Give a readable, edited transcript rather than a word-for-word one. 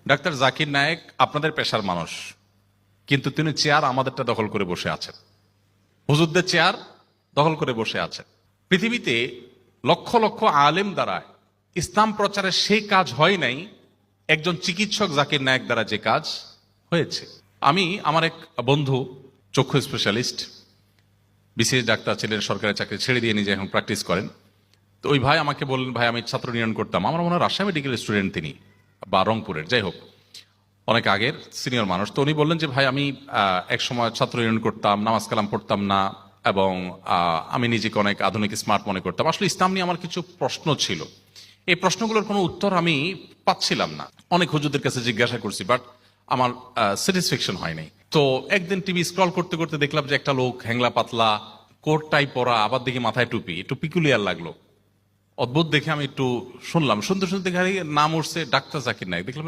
Doctor Zakir Naik আপনাদের পেশার মানুষ, কিন্তু তিনি চেয়ার আমাদেরটা দখল করে বসে আছেন, হুজুরদের চেয়ার দখল করে বসে আছেন। পৃথিবীতে লক্ষ লক্ষ আলেম দ্বারা ইসলাম প্রচারের সেই কাজ হয় নাই একজন চিকিৎসক জাকির নায়েক দ্বারা যে কাজ হয়েছে। আমি আমার এক বন্ধু চক্ষু স্পেশালিস্ট, বিসিএস ডাক্তার ছিলেন, সরকারি চাকরি ছেড়ে দিয়ে নিজে এখন প্র্যাকটিস করেন। তো ওই ভাই আমাকে বললেন, ভাই আমি ছাত্র ইউনিয়ন করতাম, আমার মনে হয় রাজশাহী মেডিকেল স্টুডেন্ট তিনি, বা রংপুরের, যাই হোক অনেক আগের সিনিয়র মানুষ। তো উনি বললেন যে ভাই আমি এক সময় ছাত্র ইউনিয়ন করতাম, নামাজ কালাম পড়তাম না, এবং আমি নিজেকে অনেক আধুনিক স্মার্ট মনে করতাম। আসলে ইসলাম নিয়ে আমার কিছু প্রশ্ন ছিল, এই প্রশ্নগুলোর কোনো উত্তর আমি পাচ্ছিলাম না। অনেক হুজুরদের কাছে জিজ্ঞাসা করছি, বাট আমার স্যাটিসফ্যাকশন হয়নি। তো একদিন টিভি স্ক্রল করতে করতে দেখলাম যে একটা লোক হ্যাংলা পাতলা কোট টাই পরা, আবার দেখি মাথায় টুপি, একটু পিকুলিয়ার লাগলো, অদ্ভুত দেখে আমি একটু শুনলাম, শুনতে শুনতে নাম উঠছে ডাক্তার জাকির নায়েক। দেখলাম